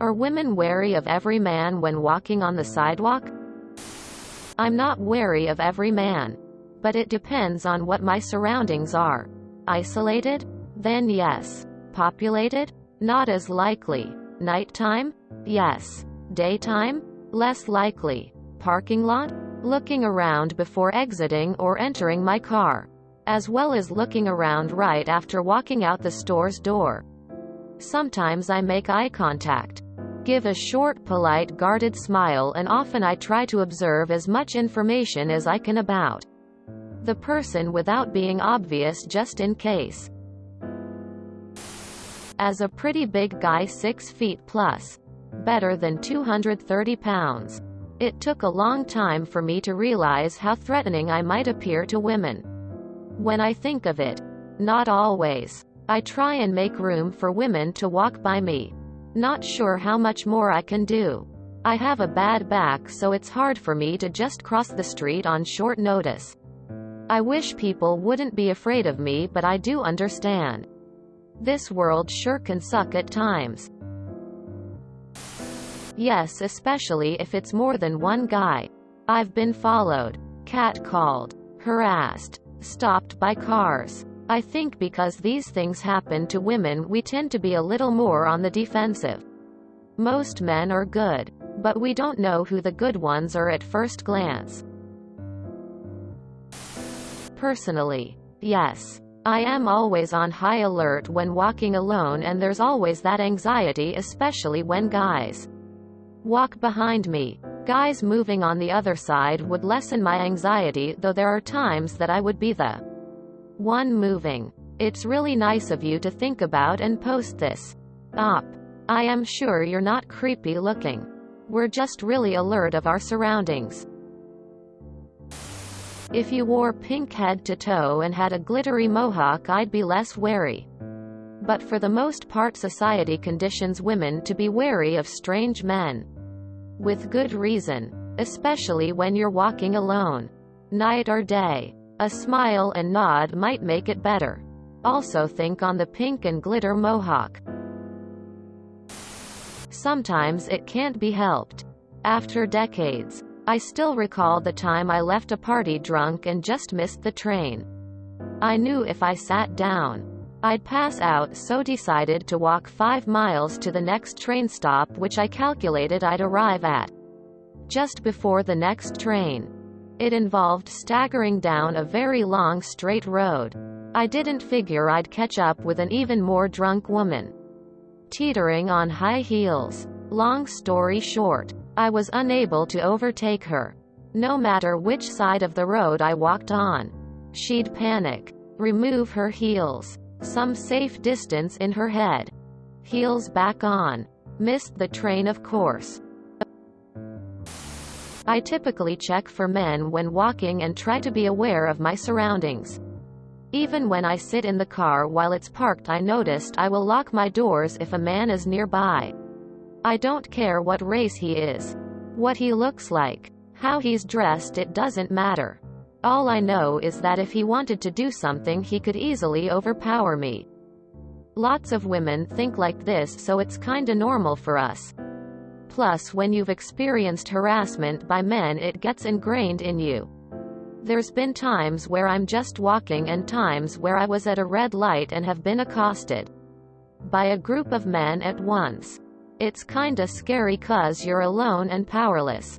Are women wary of every man when walking on the sidewalk? I'm not wary of every man. But it depends on what my surroundings are. Isolated? Then yes. Populated? Not as likely. Nighttime? Yes. Daytime? Less likely. Parking lot? Looking around before exiting or entering my car. As well as looking around right after walking out the store's door. Sometimes I make eye contact. Give a short, polite, guarded smile, and often I try to observe as much information as I can about the person without being obvious, just in case. As a pretty big guy, 6 feet plus, better than 230 pounds, it took a long time for me to realize how threatening I might appear to women. When I think of it, not always. I try and make room for women to walk by me. Not sure how much more I can do. I have a bad back, so it's hard for me to just cross the street on short notice. I wish people wouldn't be afraid of me, but I do understand. This world sure can suck at times. Yes, especially if it's more than one guy. I've been followed, catcalled, harassed, stopped by cars. I think because these things happen to women, we tend to be a little more on the defensive. Most men are good, but we don't know who the good ones are at first glance. Personally, yes. I am always on high alert when walking alone, and there's always that anxiety, especially when guys walk behind me. Guys moving on the other side would lessen my anxiety, though there are times that I would be the one moving. It's really nice of you to think about and post this up. I am sure you're not creepy looking. We're just really alert of our surroundings. If you wore pink head to toe and had a glittery mohawk, I'd be less wary. But for the most part, society conditions women to be wary of strange men. With good reason. Especially when you're walking alone. Night or day. A smile and nod might make it better. Also think on the pink and glitter mohawk. Sometimes it can't be helped. After decades, I still recall the time I left a party drunk and just missed the train. I knew if I sat down, I'd pass out, so decided to walk 5 miles to the next train stop, which I calculated I'd arrive at just before the next train. It involved staggering down a very long straight road. I didn't figure I'd catch up with an even more drunk woman, teetering on high heels. Long story short, I was unable to overtake her. No matter which side of the road I walked on, she'd panic, remove her heels, some safe distance in her head, heels back on, missed the train, of course. I typically check for men when walking and try to be aware of my surroundings. Even when I sit in the car while it's parked, I noticed I will lock my doors if a man is nearby. I don't care what race he is, what he looks like, how he's dressed, it doesn't matter. All I know is that if he wanted to do something, he could easily overpower me. Lots of women think like this, so it's kinda normal for us. Plus, when you've experienced harassment by men, it gets ingrained in you. There's been times where I'm just walking and times where I was at a red light and have been accosted by a group of men at once. It's kinda scary 'cause you're alone and powerless.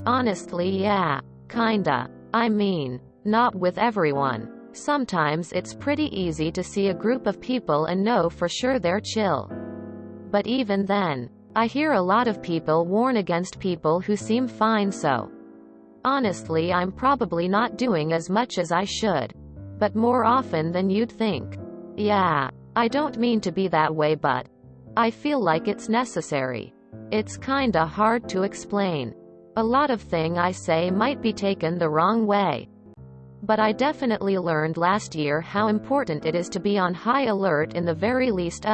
Honestly, yeah. Kinda. I mean, not with everyone. Sometimes it's pretty easy to see a group of people and know for sure they're chill. But even then, I hear a lot of people warn against people who seem fine, so honestly, I'm probably not doing as much as I should. But more often than you'd think. Yeah. I don't mean to be that way, but I feel like it's necessary. It's kinda hard to explain. A lot of thing I say might be taken the wrong way. But I definitely learned last year how important it is to be on high alert in the very least.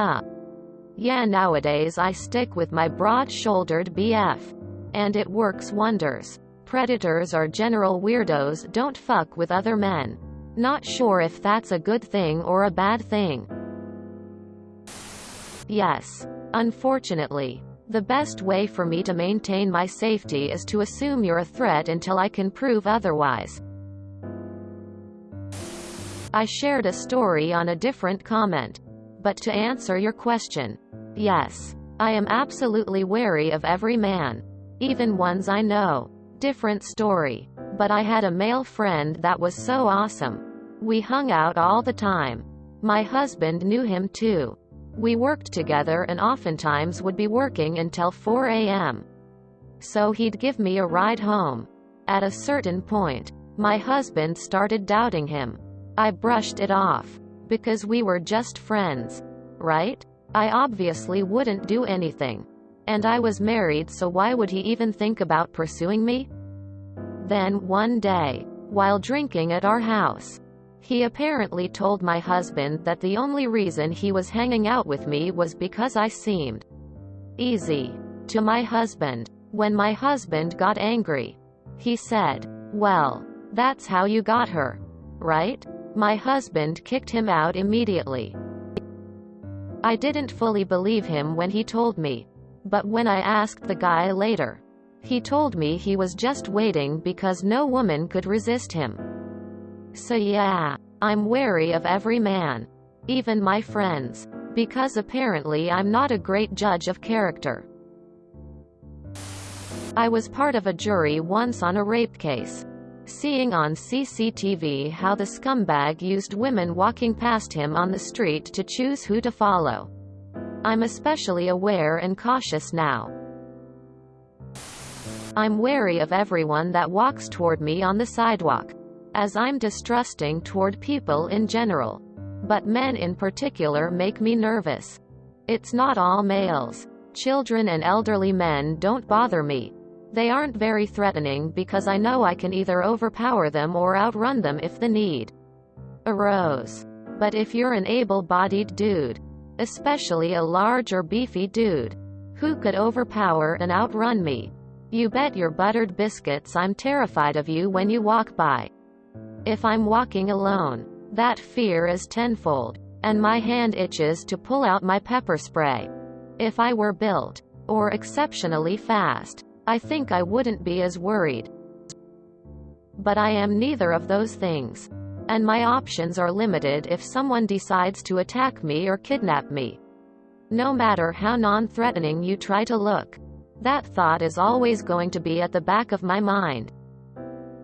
Yeah, nowadays I stick with my broad-shouldered BF. And it works wonders. Predators are general weirdos, don't fuck with other men. Not sure if that's a good thing or a bad thing. Yes. Unfortunately, the best way for me to maintain my safety is to assume you're a threat until I can prove otherwise. I shared a story on a different comment. But to answer your question, yes, I am absolutely wary of every man. Even ones I know. Different story. But I had a male friend that was so awesome. We hung out all the time. My husband knew him too. We worked together and oftentimes would be working until 4 a.m. So he'd give me a ride home. At a certain point, my husband started doubting him. I brushed it off. Because we were just friends. Right? I obviously wouldn't do anything. And I was married, so why would he even think about pursuing me? Then, one day, while drinking at our house, he apparently told my husband that the only reason he was hanging out with me was because I seemed easy to my husband. When my husband got angry, he said, "Well, that's how you got her, right?" My husband kicked him out immediately. I didn't fully believe him when he told me. But when I asked the guy later, he told me he was just waiting because no woman could resist him. So yeah, I'm wary of every man. Even my friends. Because apparently I'm not a great judge of character. I was part of a jury once on a rape case. Seeing on CCTV how the scumbag used women walking past him on the street to choose who to follow. I'm especially aware and cautious now. I'm wary of everyone that walks toward me on the sidewalk, as I'm distrusting toward people in general. But men in particular make me nervous. It's not all males. Children and elderly men don't bother me. They aren't very threatening because I know I can either overpower them or outrun them if the need arose. But if you're an able-bodied dude, especially a large or beefy dude, who could overpower and outrun me, you bet your buttered biscuits I'm terrified of you when you walk by. If I'm walking alone, that fear is tenfold, and my hand itches to pull out my pepper spray. If I were built, or exceptionally fast, I think I wouldn't be as worried. But I am neither of those things. And my options are limited if someone decides to attack me or kidnap me. No matter how non-threatening you try to look, that thought is always going to be at the back of my mind.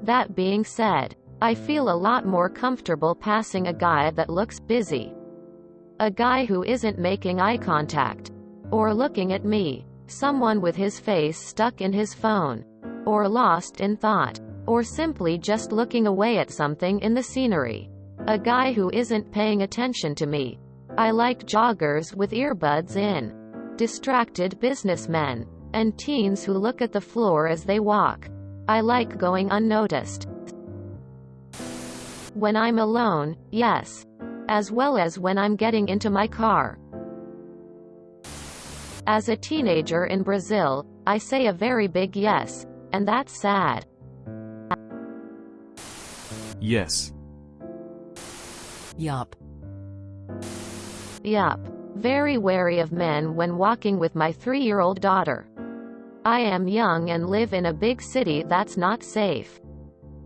That being said, I feel a lot more comfortable passing a guy that looks busy. A guy who isn't making eye contact, or looking at me. Someone with his face stuck in his phone, or lost in thought, or simply just looking away at something in the scenery. A guy who isn't paying attention to me. I like joggers with earbuds in, distracted businessmen, and teens who look at the floor as they walk. I like going unnoticed. When I'm alone, yes. As well as when I'm getting into my car. As a teenager in Brazil, I say a very big yes, and that's sad. Yes. Yup. Yup. Very wary of men when walking with my 3-year-old daughter. I am young and live in a big city that's not safe.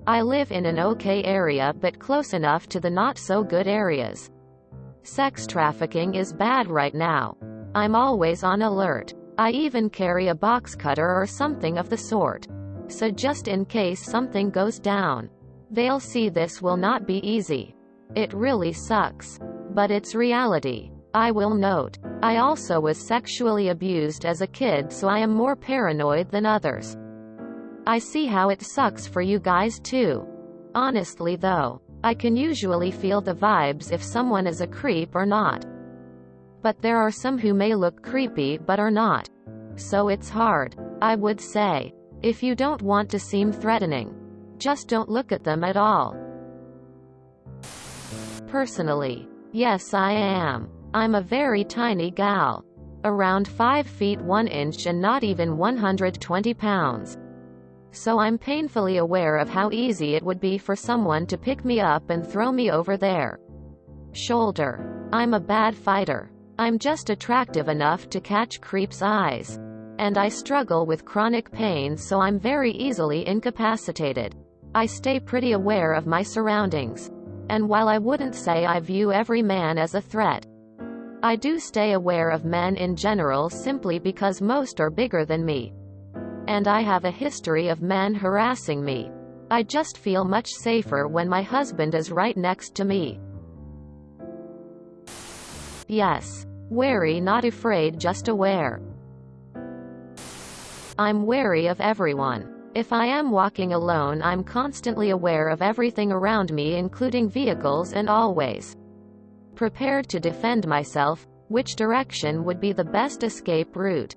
I live in an okay area but close enough to the not so good areas. Sex trafficking is bad right now. I'm always on alert. I even carry a box cutter or something of the sort. So just in case something goes down, they'll see this will not be easy. It really sucks. But it's reality. I will note, I also was sexually abused as a kid, so I am more paranoid than others. I see how it sucks for you guys too. Honestly though, I can usually feel the vibes if someone is a creep or not. But there are some who may look creepy but are not. So it's hard. I would say, if you don't want to seem threatening, just don't look at them at all. Personally, yes I am. I'm a very tiny gal. Around 5 feet 1 inch and not even 120 pounds. So I'm painfully aware of how easy it would be for someone to pick me up and throw me over their shoulder. I'm a bad fighter. I'm just attractive enough to catch creeps' eyes. And I struggle with chronic pain, so I'm very easily incapacitated. I stay pretty aware of my surroundings. And while I wouldn't say I view every man as a threat, I do stay aware of men in general simply because most are bigger than me. And I have a history of men harassing me. I just feel much safer when my husband is right next to me. Yes. Wary, not afraid, just aware. I'm wary of everyone. If I am walking alone, I'm constantly aware of everything around me, including vehicles, and always prepared to defend myself, which direction would be the best escape route.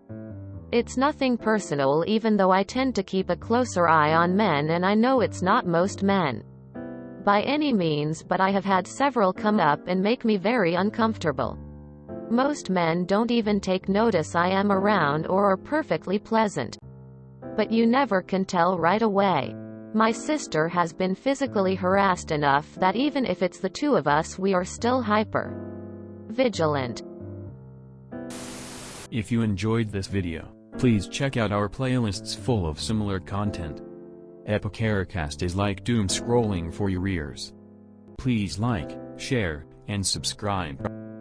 It's nothing personal, even though I tend to keep a closer eye on men, and I know it's not most men by any means, but I have had several come up and make me very uncomfortable. Most men don't even take notice I am around or are perfectly pleasant. But you never can tell right away. My sister has been physically harassed enough that even if it's the two of us, we are still hyper vigilant. If you enjoyed this video, please check out our playlists full of similar content. TooAfraidToAsk is like doom scrolling for your ears. Please like, share, and subscribe.